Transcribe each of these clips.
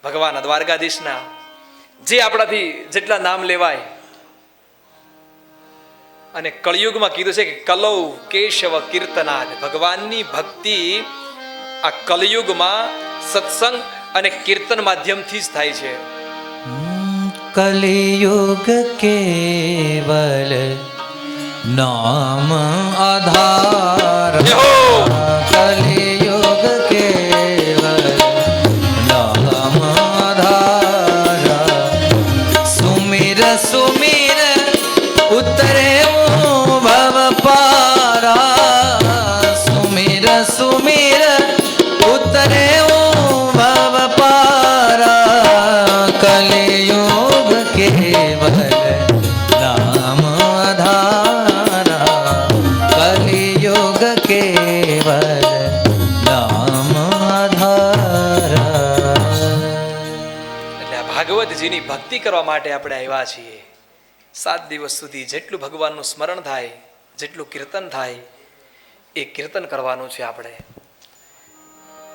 ભગવાન દ્વારકાધીશના જે આપણાથી જેટલા નામ લેવાય, અને કળિયુગમાં કીધું છે કે કલૌ કેશવ કીર્તનાદ, ભગવાનની ભક્તિ આ કલયુગમાં સત્સંગ અને કીર્તન માધ્યમથી જ થાય છે. કલિયુગ કેવલ નામ આધાર, કલિયુગ કેવલ નામ આધાર, સુમિર સુમિર ઉતરે ભવ પારા, સુમિર સુમિર ઉતરે ભવ પારા, કલિયુગ કેવલ નામ આધારા, કલિયુગ કેવલ નામ આધારા. એટલે આ ભાગવતજીની ભક્તિ કરવા માટે આપણે આવ્યા છીએ. 7 દિવસ સુધી જેટલું ભગવાનનું સ્મરણ થાય, જેટલું કીર્તન થાય, એ કીર્તન કરવાનું છે આપણે.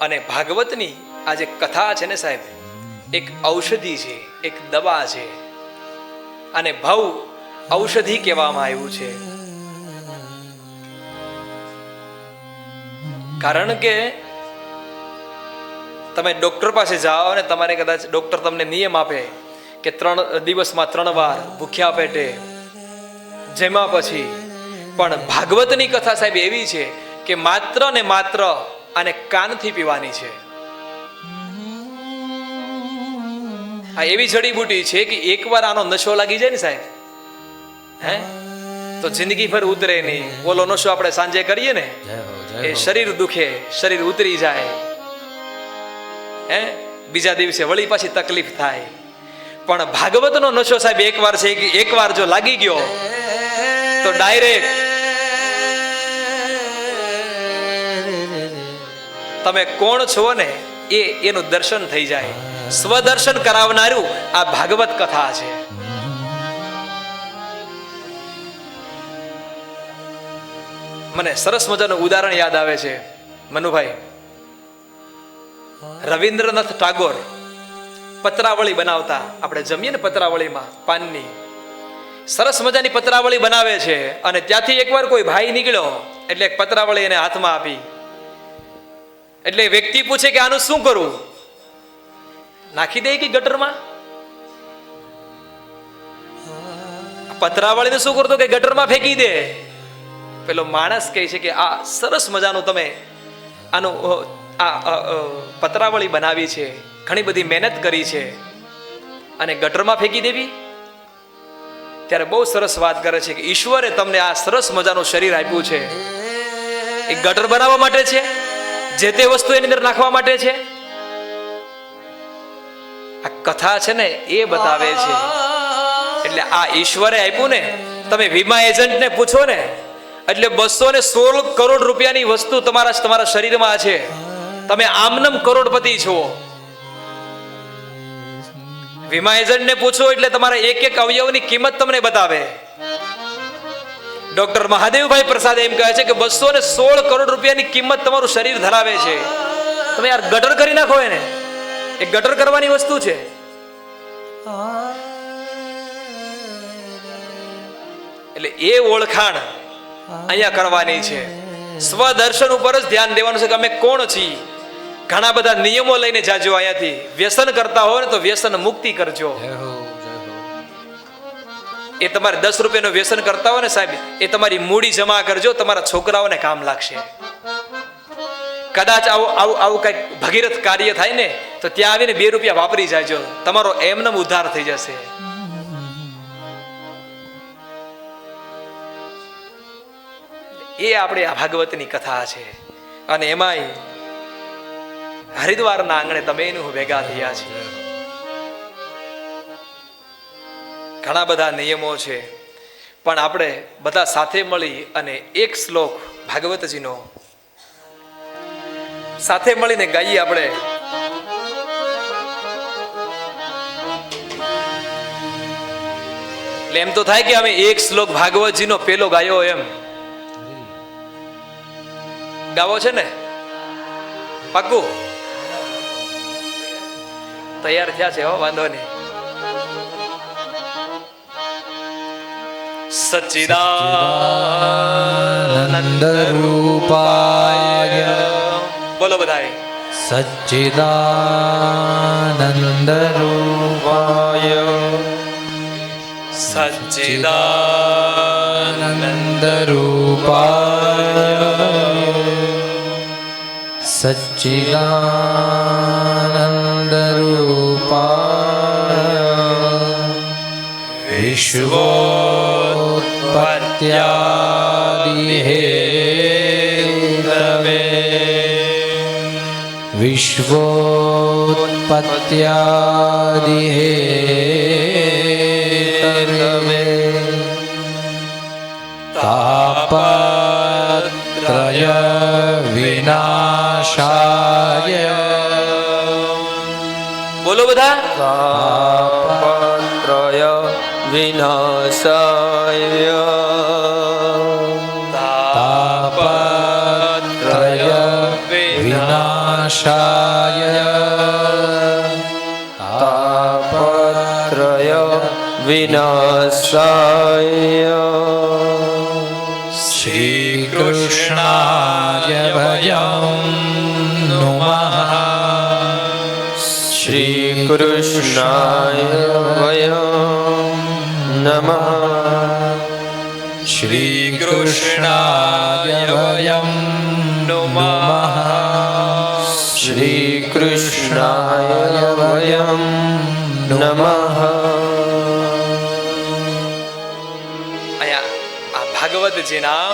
અને ભાગવતની આ જે કથા છે ને સાહેબ, એક ઔષધિ છે, એક દવા છે. અને ભવ ઔષધિ કહેવામાં આવ્યું છે. કારણ કે તમે ડોક્ટર પાસે જાઓ અને તમારે કદાચ ડોક્ટર તમને નિયમ આપે કે 3 દિવસમાં 3 વાર ભૂખ્યા પેટે જેમાં પછી, પણ ભાગવતની કથા સાહેબ એવી છે કે માત્ર ને માત્ર આને કાનથી પીવાની છે. આ એવી જડીબુટી છે કે એકવાર આનો નશો લાગી જાય ને સાહેબ, હે તો જિંદગી ભર ઉતરે નહીં. ઓલો નશો આપણે સાંજે કરીએ ને, એ શરીર દુખે, શરીર ઉતરી જાય, હે બીજા દિવસે વળી પાછી તકલીફ થાય. પણ ભાગવતનો નશો સાહેબ એકવાર છે કે એકવાર જો લાગી ગયો તો ડાયરેક્ટ તમે કોણ છો ને એનું દર્શન થઈ જાય. સ્વદર્શન કરાવનારું આ ભાગવત કથા છે. મને સરસ મજાનું ઉદાહરણ યાદ આવે છે મનુભાઈ. રવિન્દ્રનાથ ટાગોર પત્રાવળી બનાવતા, આપણે જમીએ ને પત્રાવળીમાં પાનની, સરસ મજાની પત્રાવળી બનાવે છે. અને ત્યાંથી એકવાર કોઈ ભાઈ નીકળ્યો એટલે એક પત્રાવળી એને હાથમાં આપી. એટલે વ્યક્તિ પૂછે કે આનું શું કરું? નાખી દે કે ગટરમાં? પત્રાવળીને શું કરતો કે ગટરમાં ફેંકી દે. પેલો માણસ કહે છે કે આ સરસ મજાનું તમે આનું આ પત્રાવળી બનાવી છે, ઘણી બધી મહેનત કરી છે, અને ગટરમાં ફેંકી દેવી? ત્યારે બહુ સરસ વાત કરે છે કે ઈશ્વરે તમને આ સરસ મજાનું શરીર આપ્યું છે, એ ગટર બનાવવા માટે છે, જે તે વસ્તુ એની અંદર નાખવા માટે છે. આ કથા છે ને એ બતાવે છે. એટલે આ ઈશ્વરે આપ્યું ને, તમે વીમા એજન્ટને પૂછો ને, એટલે 216 કરોડ રૂપિયાની વસ્તુ તમારા શરીરમાં છે. તમે આમનમ કરોડપતિ છો. વીમા એજન્ટને પૂછો એટલે તમારા એક એક અવયવની કિંમત તમને બતાવે. ડોક્ટર મહાદેવભાઈ પ્રસાદ એમ કહે છે કે 216 કરોડ રૂપિયાની કિંમત તમારું શરીર ધરાવે છે. તમે યાર ગટર કરી નાખો એને, એ ગટર કરવાની વસ્તુ છે. એટલે એ ઓળખાણ અહીંયા કરવાની છે. સ્વદર્શન ઉપર જ ધ્યાન દેવાનું છે કે અમે કોણ છીએ. ઘણા બધા નિયમો લઈને જાજો અહીંયાથી. વ્યસન કરતા હોય ને તો વ્યસન મુક્તિ કરજો. એ તમારે 10 રૂપિયાનું વ્યસન કરતા હોય ને સાહેબ, એ તમારી મૂડી જમા કરજો, તમારા છોકરાઓને કામ લાગશે. કદાચ આવું કઈક ભગીરથ કાર્ય થાય ને તો ત્યાં આવીને 2 રૂપિયા વાપરી જાજો, તમારો એમને ઉદ્ધાર થઈ જશે. એ આપણે આ ભાગવતની કથા છે. અને એમાંય હરિદ્વારના આંગણે તમે એનું ભેગા થયા છે. ઘણા બધા નિયમો છે, પણ આપણે બધા સાથે મળી અને એક શ્લોક ભાગવતજીનો સાથે મળીને ગાઈએ આપણે. એટલે એમ તો થાય કે અમે એક શ્લોક ભાગવતજીનો પેલો ગાયો, એમ ગાવો છે ને? પાક્કું? તૈયાર થયા છે, હો વાંધો નહીં. સચ્ચિદાનંદ રૂપાય, બોલો બધાય. સચ્ચિદાનંદ રૂપાય, સચ્ચિદાનંદ રૂપાય, સચ્ચિદાનંદ રૂપાય, વિશ્વોત્પત્યાદિ હેતવે, વિશ્વોત્પત્યાદિ હેતવે, તાપત્રય વિનાશાય, બોલો બધા. તાપત્રય વિનાશાય, તાપત્રય વિનાશાય, તાપત્રય વિનાશાય, શ્રી કૃષ્ણાય વયં નુમઃ, શ્રી કૃષ્ણાય વયં નમઃ, શ્રી કૃષ્ણાય વયં નુમઃ, શ્રી કૃષ્ણાય વયં નમઃ. અહીંયા આ ભાગવતજીના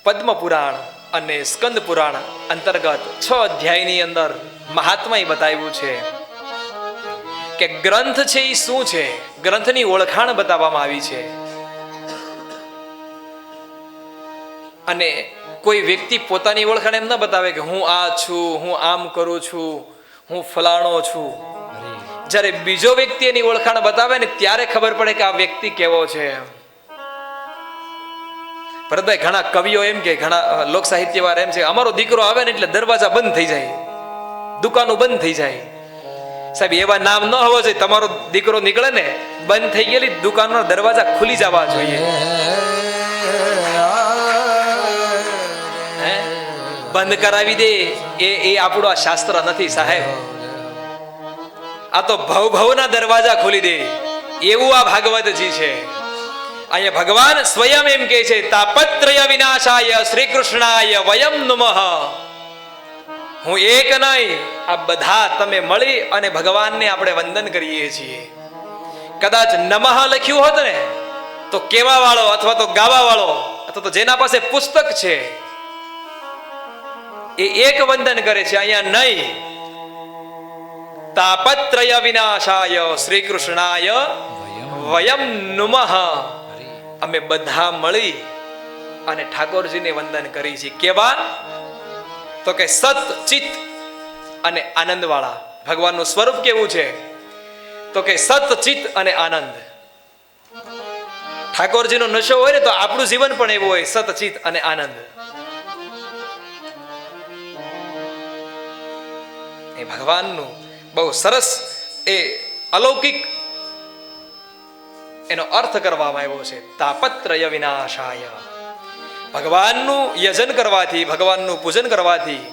પદ્મ પુરાણ અને સ્કંદ પુરાણ અંતર્ગત 6 અધ્યાયની અંદર મહાત્માએ બતાવ્યું છે કે ગ્રંથ છે એ શું છે, ગ્રંથની ઓળખાણ બતાવવામાં આવી છે. અને કોઈ વ્યક્તિ પોતાની ઓળખાણ એમ ન બતાવે કે હું આ છું, હું આમ કરું છું, હું ફલાણો છું. જ્યારે બીજો વ્યક્તિ એની ઓળખાણ બતાવે ને ત્યારે ખબર પડે કે આ વ્યક્તિ કેવો છે. ભરતભાઈ, ઘણા કવિઓ એમ કે, ઘણા લોક સાહિત્યવાર એમ છે, અમારો દીકરો આવે ને એટલે દરવાજા બંધ થઈ જાય, દુકાનો બંધ થઈ જાય. સાહેબ, એવા નામ ન હોવો જોઈએ. તમારો દીકરો નીકળે ને, બંધ થઈ ગયેલી દુકાનનો દરવાજા ખુલી જવા જોઈએ. બંધ કરાવી દે એ આપણું આ શાસ્ત્ર નથી સાહેબ. આ તો ભવના દરવાજા ખોલી દે એવું આ ભાગવતજી છે. અહીંયા ભગવાન સ્વયં એમ કહે છે, તાપત્રય વિનાશાય શ્રી કૃષ્ણાય વયમ નમઃ. હું એક નહીં, આ બધા તમે મળી અને ભગવાનને આપણે વંદન કરીએ છીએ. કદાચ નમઃ લખ્યું હોત ને તો કેવા વાળો અથવા તો ગાવા વાળો અથવા તો જેના પાસે પુસ્તક છે એ એક વંદન કરે છે. અહીંયા નહીં. તાપત્રય વિનાશાય શ્રી કૃષ્ણાય વયમ નુમઃ. અમે બધા મળી અને ઠાકોરજીને વંદન કરી છે. કેવા? તો કે સત ચિત અને આનંદ વાળા. ભગવાનનું સ્વરૂપ કેવું છે? તો કે સત ચિત અને આનંદ. ઠાકોરજીનો નશો હોય ને તો આપણું જીવન પણ એવું હોય, સત ચિત અને આનંદ. એ ભગવાનનું બહુ સરસ એ અલૌકિક એનો અર્થ કરવામાં આવ્યો છે. તાપત્રય વિનાશાય. ભગવાનનું યજન કરવાથી, ભગવાનનું પૂજન કરવાથી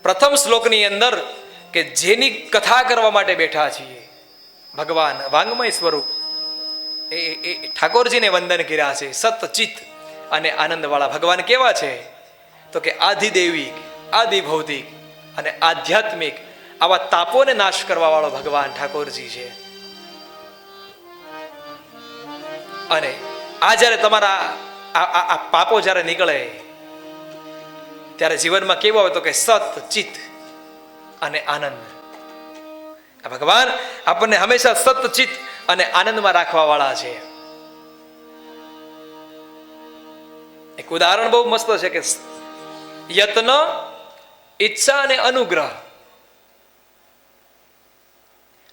પ્રથમ શ્લોકની અંદર કે જેની કથા કરવા માટે બેઠા છીએ, ભગવાન વાંગમય સ્વરૂપ એ ઠાકોરજીને વંદન કર્યા છે. સતચિત અને આનંદ વાળા ભગવાન કેવા છે? તો કે આધિદૈવિક, આદિભૌતિક અને આધ્યાત્મિક આવા તાપોને નાશ કરવા વાળો ભગવાન ઠાકોરજી છે. અને આ જ્યારે તમારા આ પાપો જ્યારે નીકળે ત્યારે જીવનમાં કેવા હોય? તો કે સત ચિત અને આનંદ. આ ભગવાન આપણને હંમેશા સત ચિત અને આનંદમાં રાખવા વાળા છે. એક ઉદાહરણ બહુ મસ્ત છે કે યત્ન, ઈચ્છા અને અનુગ્રહ,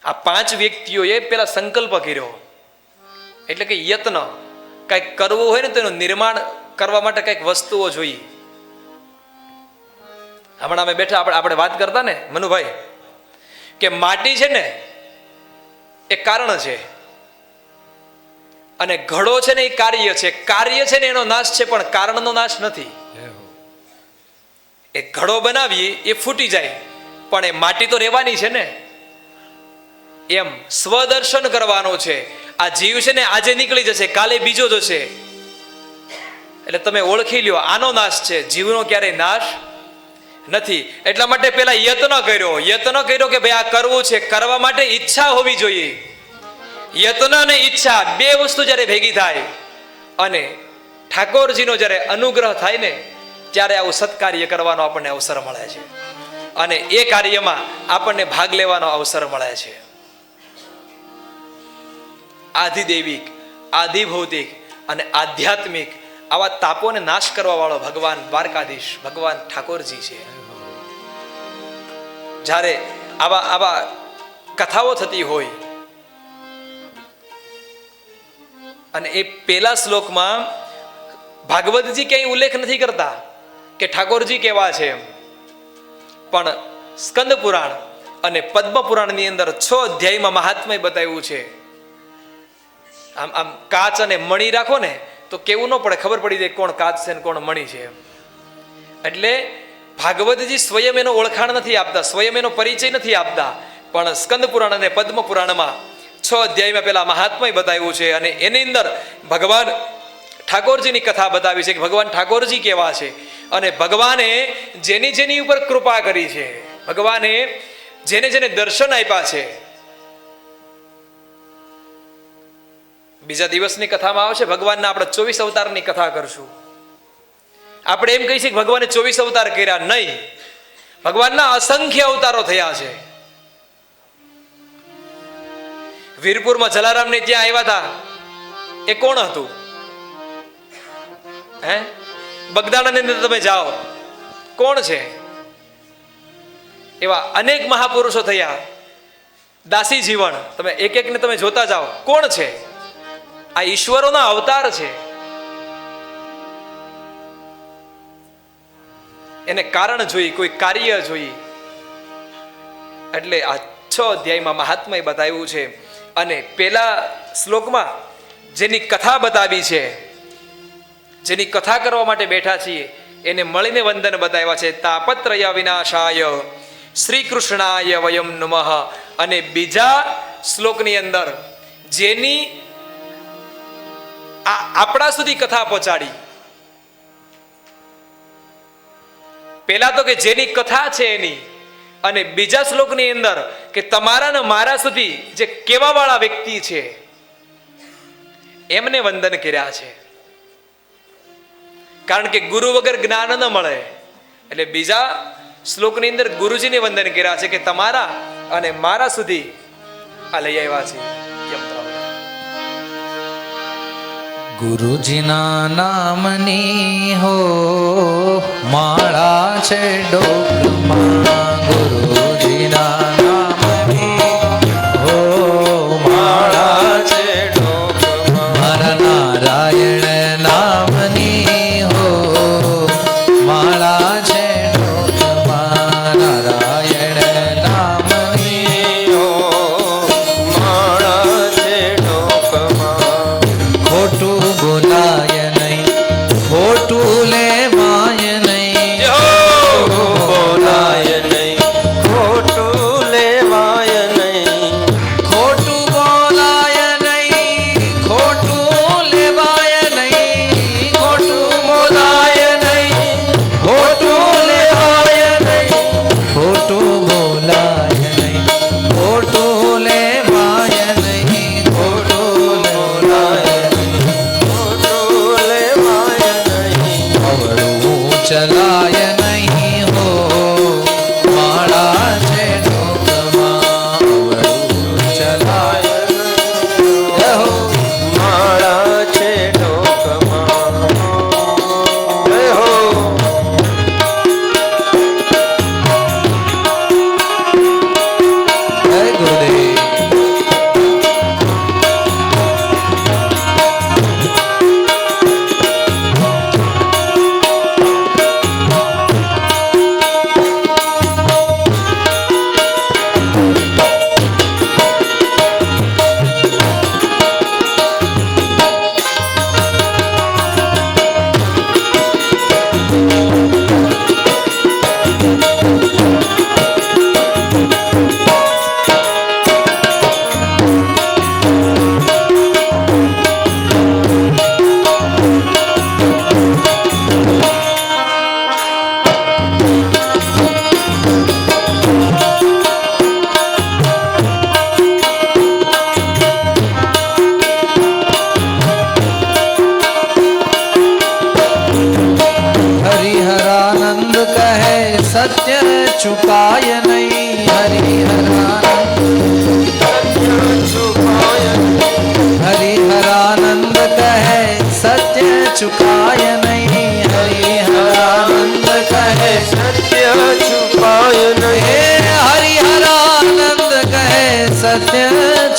આ 5 વ્યક્તિઓએ પેલા સંકલ્પ કર્યો. એટલે કે યત્ન, કંઈક કરવું હોય ને તેનું નિર્માણ કરવા માટે કંઈક વસ્તુઓ જોઈએ. હમણાં અમે બેઠા આપણે વાત કરતા ને મનુભાઈ, કે માટી છે ને એ કારણ છે અને ઘડો છે ને એ કાર્ય છે. કાર્ય છે ને એનો નાશ છે, પણ કારણનો નાશ નથી. એ ઘડો બનાવીએ એ ફૂટી જાય, પણ એ માટી તો રહેવાની છે ને. એમ સ્વદર્શન કરવાનો છે. આ જીવ છે ને આજે નીકળી જશે, કાલે બીજો જશે. એટલે તમે ઓળખી લ્યો, આનો નાશ છે, જીવનો ક્યારેય નાશ નથી. એટલા માટે પેલા યત્ન કર્યો કે ભાઈ આ કરવું છે, કરવા માટે ઈચ્છા હોવી જોઈએ. યત્ન અને ઈચ્છા બે વસ્તુ જ્યારે ભેગી થાય અને ઠાકોરજીનો જ્યારે અનુગ્રહ થાય ને, ત્યારે આવું સત્કાર્ય કરવાનો આપણને અવસર મળે છે અને એ કાર્યમાં આપણને ભાગ લેવાનો અવસર મળે છે. આધિદૈવિક, આધિભૌતિક અને આધ્યાત્મિક આવા તાપોને નાશ કરવા વાળો ભગવાન દ્વારકાધીશ, ભગવાન ઠાકોરજી છે. જ્યારે આવા કથાઓ થતી હોય અને એ પેલા શ્લોકમાં ભાગવતજી ક્યાંય ઉલ્લેખ નથી કરતા કે ઠાકોરજી કેવા છે, પણ સ્કંદ પુરાણ અને પદ્મ પુરાણની અંદર 6 અધ્યાયમાં મહાત્મ્ય બતાવ્યું છે. આમ કાચ અને મણી રાખો ને તો કેવું ન પડે, ખબર પડી જાય કોણ કાચ છે ને કોણ મણી છે. એટલે ભાગવતજી સ્વયં એનો ઓળખાણ નથી આપતા, સ્વયં એનો પરિચય નથી આપતા, પણ સ્કંદ પુરાણ અને પદ્મ પુરાણમાં 6 અધ્યાયમાં પેલા મહાત્મ્ય બતાવ્યું છે અને એની અંદર ભગવાન ઠાકોરજીની કથા બતાવી છે કે ભગવાન ઠાકોરજી કેવા છે અને ભગવાને જેની ઉપર કૃપા કરી છે, ભગવાને જેને દર્શન આપ્યા છે. બીજા દિવસની કથામાં આવશે, ભગવાનના આપણે 24 અવતારની કથા કરશું. આપણે એમ કહીએ છીએ કે ભગવાને 24 અવતાર કર્યા, નહીં, ભગવાનના અસંખ્ય અવતારો થયા છે. વીરપુરમાં જલારામને ત્યાં આવ્યા હતા, એ કોણ હતું? બગદાણાની અંદર તમે જાઓ, કોણ છે? એવા અનેક મહાપુરુષો થયા. દાસી જીવન, તમે એક એકને તમે જોતા જાઓ, કોણ છે? આ ઈશ્વરોના અવતાર છે. એને કારણ જોઈ, કોઈ કાર્ય જોઈ. એટલે આ 6 અધ્યાયમાં મહાત્મ્ય બતાવ્યું છે અને પેલા શ્લોકમાં જેની કથા બતાવી છે, જેની કથા કરવા માટે બેઠા છીએ, એને મળીને વંદન બતાવ્યા છે. તાપત્રય વિનાશાય શ્રી કૃષ્ણાય વયમ નમઃ. અને બીજા શ્લોકની અંદર જેની આપણા સુધી કથા પહોંચાડી, પેલા તો કે જેની કથા છે એની, અને બીજા શ્લોકની અંદર કે તમારા ને મારા સુધી જે કેવા વાળા વ્યક્તિ છે એમને વંદન કર્યા છે. કારણ કે ગુરુ વગર જ્ઞાન ન મળે, એટલે બીજા શ્લોકની અંદર ગુરુજીને વંદન કર્યા છે કે તમારા અને મારા સુધી આ લઈ આવ્યા છે. ગુરુજીના નામની હો માળા છે ડોકમાં, ગુરુજીના નામની હો માળા છે ડોકમાં, મારા નારાયણ નામની હો માળા છે ડોકમાં, નારાયણ નામની હો માળા છે ડોકમાં. ખોટું બોલાય નહીં, ખોટું લેવાય નહીં, બોલાય નહીં,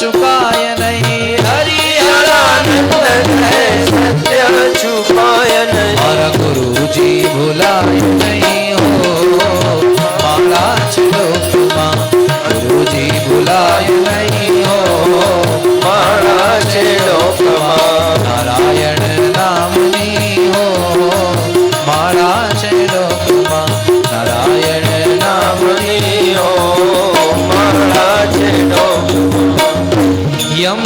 ચુકાય નહીં હરિહરાનંદ કહે સત્ય છુપાય નહીં. મારા ગુરુજી ભૂલાય નહીં હો મારા છે લોકમાં ગુરુજી ભૂલાય નહીં હો મારા છે લોકમાં. નારાયણ નામની હો મારા છે લોકમાં નારાયણ નામની હો મારા છે લોકમાં. યમ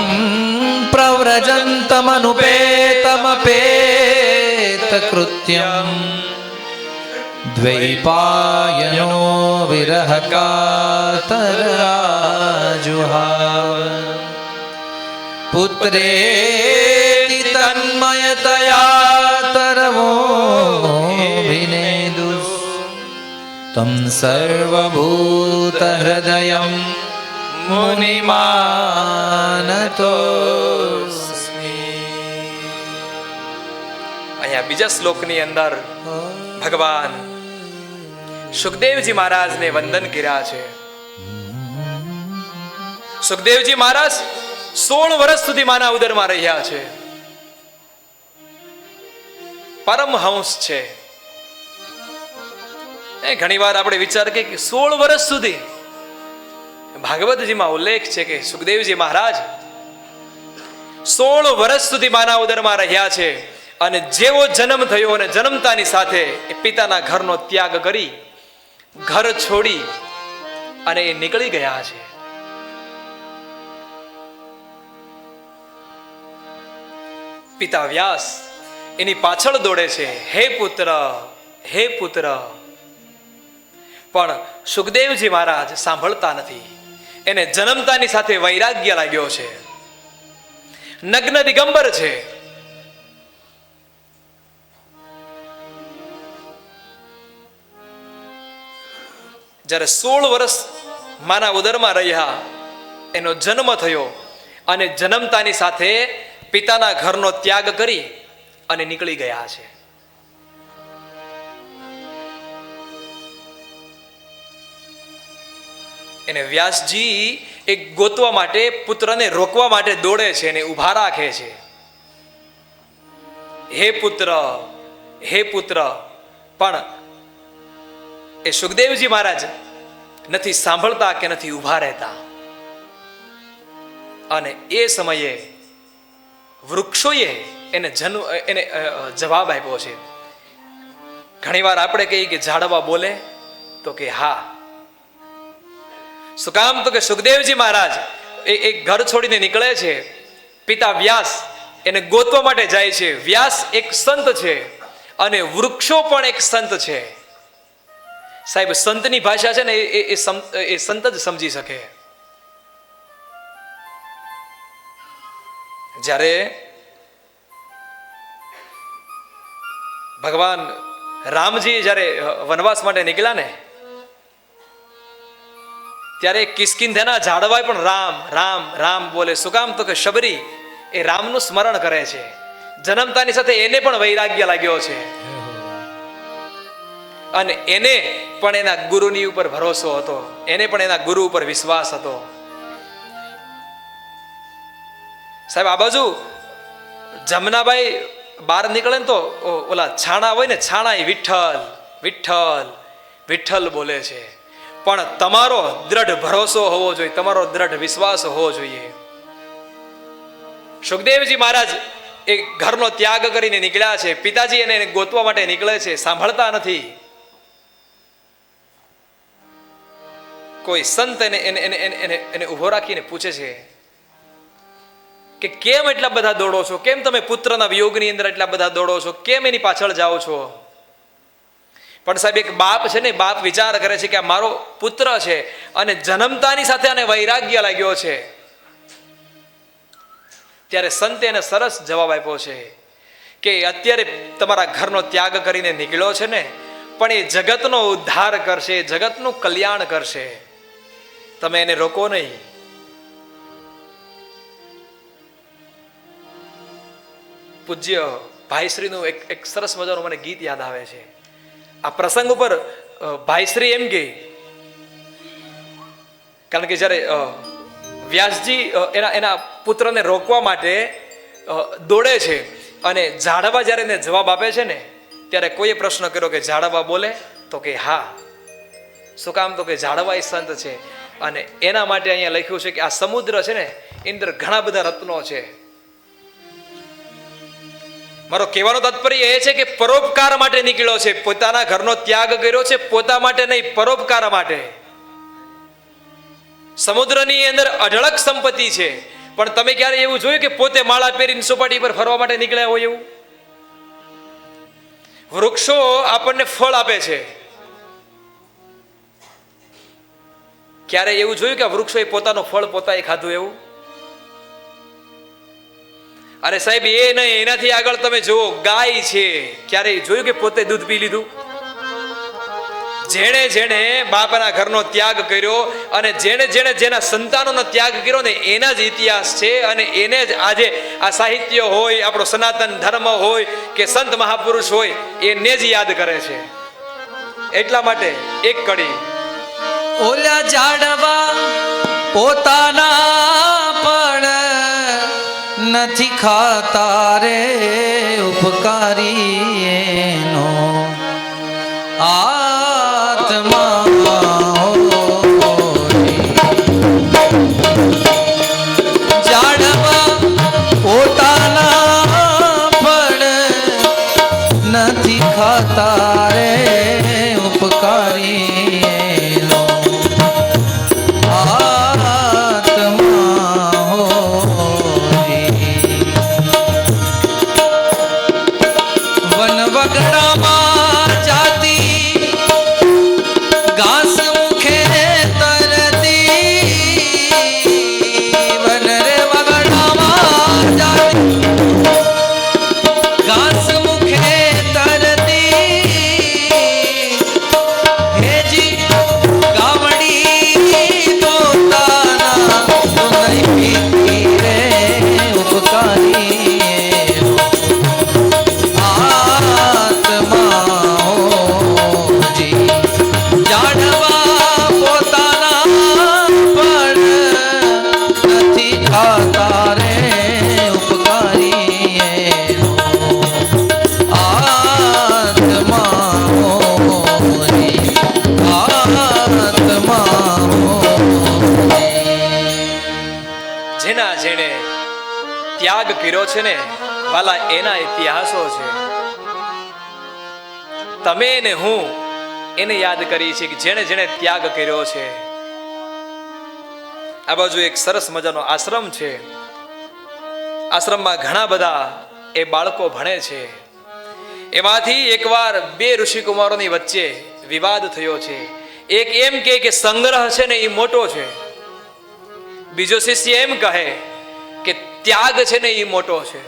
પ્રવ્રજन्तमनुपेतमपेत कृत्यं द्वैपायनो विरह कातराजुहाव पुत्रेति तन्मयतया तरवो विनेदुः तं सर्वभूतहृदयं मुनिमानतोऽस्मि. અહીંયા બીજા શ્લોકની અંદર ભગવાન સુખદેવજી મહારાજને વંદન કર્યા છે. સુખદેવજી મહારાજ 16 વર્ષ સુધી માના ઉદરમાં રહ્યા છે. પરમહંસ છે. ઘણી વાર આપણે વિચાર કે 16 વર્ષ સુધી ભાગવતજીમાં ઉલ્લેખ છે કે સુખદેવજી મહારાજ 16 વર્ષ સુધી માના ઉદરમાં રહ્યા છે અને જેવો જન્મ થયો અને જન્મતાની સાથે એ પિતાના ઘરનો ત્યાગ કરી ઘર છોડી અને એ નીકળી ગયા છે. પિતા વ્યાસ એની પાછળ દોડે છે, હે પુત્ર હે પુત્ર, પણ સુખદેવજી મહારાજ સાંભળતા નથી. એને જન્મતાની સાથે વૈરાગ્ય લાગ્યો છે, નગ્ન દિગંબર છે. જ્યારે 16 વર્ષ માના ઉદરમાં રહ્યા, એનો જન્મ થયો અને જન્મતાની સાથે પિતાના ઘરનો ત્યાગ કરી અને નીકળી ગયા છે. એને વ્યાસજી એક ગોતવા માટે, પુત્રને રોકવા માટે દોડે છે અને ઊભા રાખે છે. હે પુત્ર હે પુત્ર, પણ એ સુખદેવજી મહારાજ નથી સાંભળતા કે નથી ઊભા રહેતા. અને એ સમયે વૃક્ષોએ એને જવાબ આપ્યો છે. ઘણીવાર આપણે કહીએ કે ઝાડવા બોલે, તો કે હા. શું કામ? તો કે સુખદેવજી મહારાજ એ ઘર છોડીને નીકળે છે. પિતા વ્યાસ એને ગોતવા માટે જાય છે. વ્યાસ એક સંત છે અને વૃક્ષો પણ એક સંત છે. સાહેબ, સંતની ભાષા છે ને એ સંત જ સમજી શકે. જ્યારે ભગવાન રામજી જ્યારે વનવાસ માટે નીકળ્યા ને, ત્યારે કિષ્કિંધાના ઝાડવાય પણ રામ રામ રામ બોલે. શું કામ? તો કે શબરી એ રામનું સ્મરણ કરે છે. જન્મતાની સાથે એને પણ વૈરાગ્ય લાગ્યો છે અને એને પણ એના ગુરુની ઉપર ભરોસો હતો, એને પણ એના ગુરુ ઉપર વિશ્વાસ હતો. સાહેબ, આ બાજુ જમનાભાઈ બહાર નીકળે ને તો ઓલા છાણા હોય ને, છાણા એ વિઠ્ઠલ વિઠ્ઠલ વિઠ્ઠલ બોલે છે. પણ તમારો દ્રઢ ભરોસો હોવો જોઈએ, તમારો દ્રઢ વિશ્વાસ હોવો જોઈએ. સુખદેવજી મહારાજ એ ઘરનો ત્યાગ કરીને નીકળ્યા છે. પિતાજી એને ગોતવા માટે નીકળે છે, સાંભળતા નથી. કોઈ સંત એને ઉભો રાખીને પૂછે છે કે કેમ એટલા બધા દોડો છો? કેમ તમે પુત્રના વિયોગની અંદર એટલા બધા દોડો છો? કેમ એની પાછળ જાઓ છો? પણ સાહેબ, એક બાપ છે ને, બાપ વિચાર કરે છે કે આ મારો પુત્ર છે અને જન્મતાની સાથે આને વૈરાગ્ય લાગ્યો છે. ત્યારે સંતે એને સરસ જવાબ આપ્યો છે કે અત્યારે તમારા ઘરનો ત્યાગ કરીને નીકળ્યો છે ને, પણ એ જગતનો ઉદ્ધાર કરશે, જગતનું કલ્યાણ કરશે. તમે એને રોકો નહીં. પૂજ્ય ભાઈશ્રીનું એક સરસ મજાનું મને ગીત યાદ આવે છે. આ પ્રસંગ ઉપર ભાઈશ્રી એમ કે, કારણ કે જ્યારે વ્યાસજી એના પુત્રને રોકવા માટે દોડે છે અને ઝાડવા જ્યારે એને જવાબ આપે છે ને ત્યારે કોઈએ પ્રશ્ન કર્યો કે ઝાડવા બોલે? તો કે હા. શું કામ? તો કે ઝાડવા એ સંત છે અને એના માટે અહીંયા લખ્યું છે કે આ સમુદ્ર છે ને એની અંદર ઘણા બધા રત્નો છે. મારો કહેવાનો તાત્પર્ય એ છે કે પરોપકાર માટે નીકળ્યો છે, પોતાના ઘરનો ત્યાગ કર્યો છે, પોતા માટે નહીં, પરોપકાર માટે. સમુદ્રની અંદર અઢળક સંપત્તિ છે, પણ તમે ક્યારે એવું જોયું કે પોતે માળા પહેરીને સોપાટી પર ફરવા માટે નીકળ્યા હોય એવું? વૃક્ષો આપણને ફળ આપે છે, ક્યારે એવું જોયું કે વૃક્ષોએ પોતાનું ફળ પોતાએ ખાધું એવું? અરે સાહેબ, એ નહીં, એનાથી આગળ તમે જુઓ, ગાય છે, ક્યારે જોયું કે પોતે દૂધ પી લીધું? જેણે જેણે બાપના ઘરનો ત્યાગ કર્યો અને જેણે જેણે જેના સંતાનોનો ત્યાગ કર્યો ને એના જ ઇતિહાસ છે અને એને જ આજે આ સાહિત્ય હોય, આપણો સનાતન ધર્મ હોય કે સંત મહાપુરુષ હોય એને જ યાદ કરે છે. એટલા માટે એક કડી ઓલા ઝાડવા પોતાના પણ નથી ખાતા રે, ઉપકારી એનો આત્મા ઝાડવા પોતાના પણ નથી ખાતા રે, ઉપકારી એનો આત્મા વન વગડામાં જાતી ઘાસ મુખે તરતી, વન રે વગડામાં જાતી ઘાસ મુખે તરતી, હેજી ગાવડી પોતાના નહીં પીતી રે, ઉપકારી જેના જેણે ત્યાગ કર્યો છે ને વાલા એના ઇતિહાસો છે. તમે ને હું એને યાદ કરીએ છીએ કે જેણે જેણે ત્યાગ કર્યો છે. આ બાજુ એક સરસ મજાનો આશ્રમ છે, આશ્રમમાં ઘણા બધા એ બાળકો ભણે છે. એમાંથી એકવાર બે ઋષિકુમારોની વચ્ચે વિવાદ થયો છે. એક એમ કે સંગ્રહ છે ને એ મોટો છે, બીજો શિષ્ય એમ કહે કે ત્યાગ છે ને એ મોટો છે.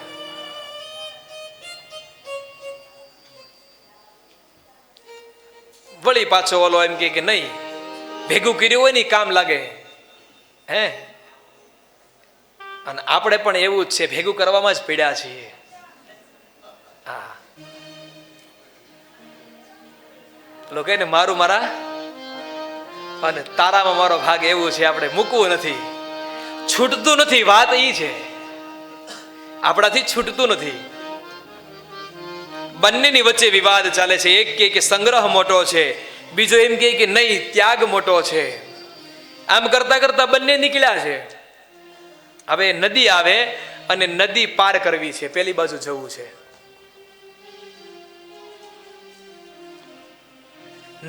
વળી પાછો ઓલો એમ કે નહીં, ભેગું કર્યું હોય ને કામ લાગે. હે, અને આપણે પણ એવું જ છે, ભેગું કરવામાં જ પીડ્યા છીએ. હા, લોકો ને મારું મારા અને તારામાં મારો ભાગ એવું છે, આપણે મૂકવું નથી, છૂટતું નથી. વાત ઈ છે, આપણાથી છૂટતું નથી. બંનેની વચ્ચે વિવાદ ચાલે છે. એક કે સંગ્રહ મોટો છે, બીજો એમ કે નહીં, ત્યાગ મોટો છે. આમ કરતા કરતા બંને નીકળ્યા છે. હવે નદી આવે અને નદી પાર કરવી છે, પેલી બાજુ જવું છે.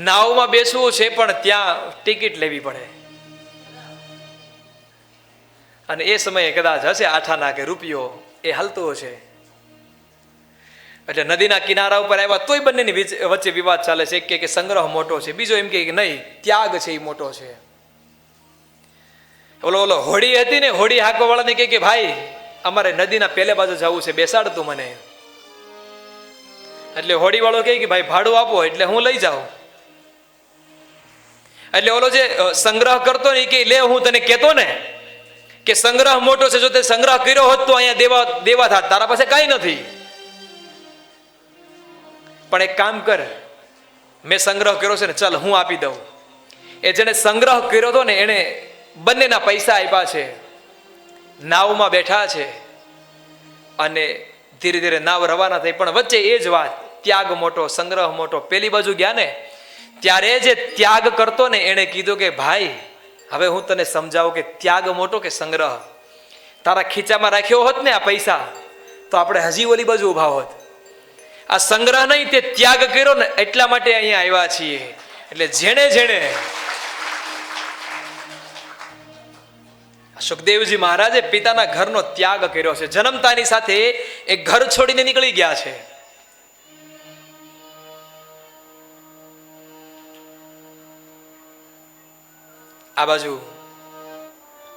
નાવમાં બેસવું છે, પણ ત્યાં ટિકિટ લેવી પડે. અને એ સમયે કદાચ હશે આઠાના કે રૂપિયો એ હાલતો હશે. એટલે નદીના કિનારા ઉપર આવ્યા તોય બંનેની વચ્ચે વિવાદ ચાલે છે. એક કે સંગ્રહ મોટો છે, બીજો એમ કે નહીં, ત્યાગ છે એ મોટો છે. ઓલો હોડી હતી ને, હોડી હાંકવા વાળાને કે ભાઈ અમારે નદીના પેલે બાજુ જવું છે, બેસાડ તું મને. એટલે હોડી વાળો કે ભાઈ ભાડું આપો એટલે હું લઈ જાઉં. એટલે ઓલો જે સંગ્રહ કરતો ને કે લે, હું તને કેતો ને કે સંગ્રહ મોટો છે, જો તે સંગ્રહ કર્યો હોત તો અહીંયા દેવા થાત, તારા પાસે કઈ નથી. પણ એક કામ કર, મેં સંગ્રહ કર્યો છે ને, ચાલ હું આપી દઉં. એ જેને સંગ્રહ કર્યો હતો ને એને બંનેના પૈસા આપ્યા છે. નાવમાં બેઠા છે અને ધીરે ધીરે નાવ રવાના થઈ, પણ વચ્ચે એ જ વાત, ત્યાગ મોટો સંગ્રહ મોટો. પેલી બાજુ ગયા ને ત્યારે જે ત્યાગ કરતો ને એણે કીધું કે ભાઈ હવે હું તને સમજાવું કે ત્યાગ મોટો કે સંગ્રહ. તારા ખીચામાં રાખ્યો હોત ને આ પૈસા તો આપણે હજી ઓલી બાજુ ઉભા હોત. આ સંગ્રહ નહીં, તે ત્યાગ કર્યો ને એટલા માટે અહીંયા આવ્યા છીએ. એટલે જેણે જેણે સુખદેવજી મહારાજે પિતાના ઘરનો ત્યાગ કર્યો છે. જન્મતાની સાથે એ ઘર છોડીને નીકળી ગયા છે. આ બાજુ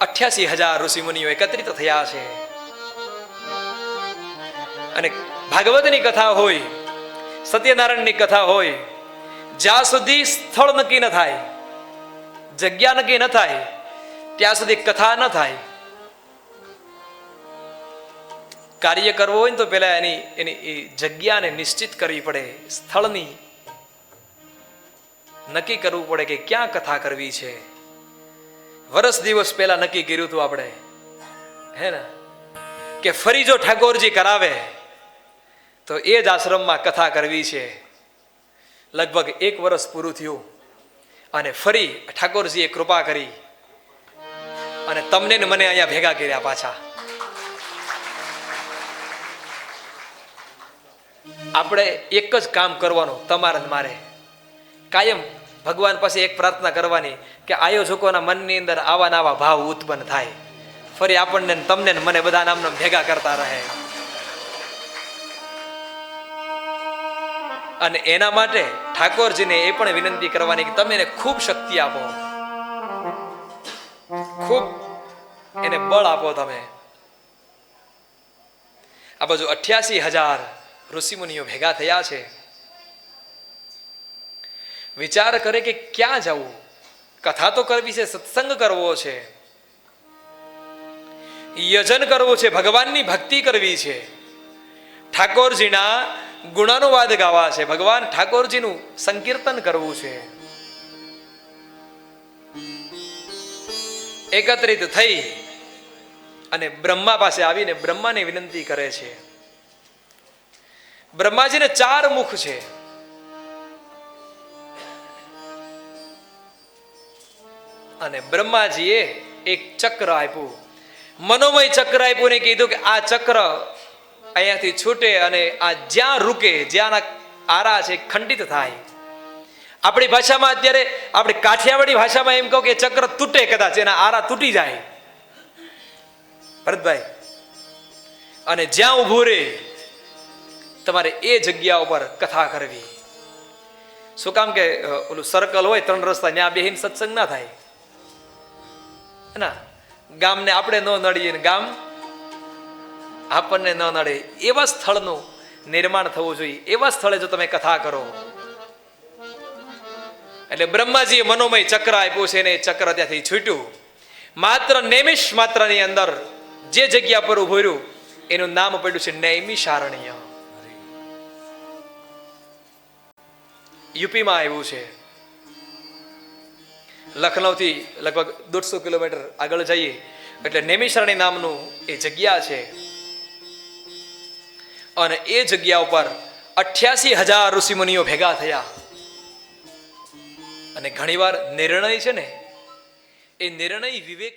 88,000 ઋષિ મુનિઓ એકત્રિત થયા છે અને ભાગવતની કથા હોય, સત્યનારાયણની કથા હોય, જ્યાં સુધી સ્થળ નક્કી ન થાય, જગ્યા નક્કી ન થાય ત્યાં સુધી કથા ન થાય. કાર્ય કરવું હોય ને તો પેલા એની જગ્યાને નિશ્ચિત કરવી પડે, સ્થળની નક્કી કરવું પડે કે ક્યાં કથા કરવી છે. વર્ષ દિવસ પહેલા નક્કી કર્યું હતું આપણે, હે ને, કે ફરી જો ઠાકોરજી કરાવે તો એ જ આશ્રમમાં કથા કરવી છે. લગભગ 1 વર્ષ પૂરું થયું અને ફરી ઠાકોરજીએ કૃપા કરી અને તમને ને મને અહીંયા ભેગા કર્યા પાછા. આપણે એક જ કામ કરવાનું, તમારે મારે કાયમ ભગવાન પાસે એક પ્રાર્થના કરવાની કે આયોજકોના મનની અંદર આવા નવા ભાવ ઉત્પન્ન થાય, ફરી આપણને તમને ને મને બધા નામના ભેગા કરતા રહે. અને એના માટે ઠાકોરજીને એ પણ વિનંતી કરવાની કે તમે એને ખૂબ શક્તિ આપો, ખૂબ એને બળ આપો તમે. આ બાજુ 88,000 ઋષિમુનિઓ ભેગા થયા છે. વિચાર કરે કે ક્યાં જવું, કથા તો કરવી છે, સત્સંગ કરવો છે, યજન કરવું છે, ભગવાનની ભક્તિ કરવી છે, ઠાકોરજીના ગુણાનુવાદ ગાવા છે, ભગવાન ઠાકોરજીનું સંકીર્તન કરવું છે. એકત્રિત થઈ અને બ્રહ્મા પાસે આવીને બ્રહ્માને વિનંતી કરે છે. બ્રહ્માજીને 4 મુખ છે. અને બ્રહ્માજીએ એક ચક્ર આપ્યું, મનોમય ચક્ર આપ્યું ને કીધું કે આ ચક્ર અહીંયાથી છૂટે અને આ જ્યાં રૂકે, જ્યાં આરા છે ખંડિત થાય. આપણી ભાષામાં અત્યારે, આપણી કાઠિયાવાડી ભાષામાં એમ કહો કે ચક્ર તૂટે, કદાચ એના આરા તૂટી જાય ભરતભાઈ. અને જ્યાં ઊભું રહે તમારે એ જગ્યા ઉપર કથા કરવી. શું કામ કે ઓલું સર્કલ હોય 3 રસ્તા, ત્યાં બેહીને સત્સંગ ના થાય ના. ગામને આપણે ન નડીએ ને ગામ આપણને ન નડે એવા સ્થળનું નિર્માણ થવું જોઈએ. એવા સ્થળે જો તમે કથા કરો. એટલે બ્રહ્માજીએ મનોમય ચક્ર આપ્યું છે ને એ ચક્ર ત્યાંથી છૂટ્યું. માત્ર નૈમિષ માત્રની અંદર જે જગ્યા પર ઉભું રહ્યું એનું નામ પડ્યું છે નૈમિષારણ્ય. યુપીમાં આવ્યું છે. લખનૌથી લગભગ 150 કિલોમીટર આગળ જઈએ એટલે નૈમિષારણ્ય નામનું એ જગ્યા છે. અને એ જગ્યા ઉપર 88,000 ઋષિમુનિઓ ભેગા થયા. અને ઘણીવાર નિર્ણય છે ને, એ નિર્ણય વિવેક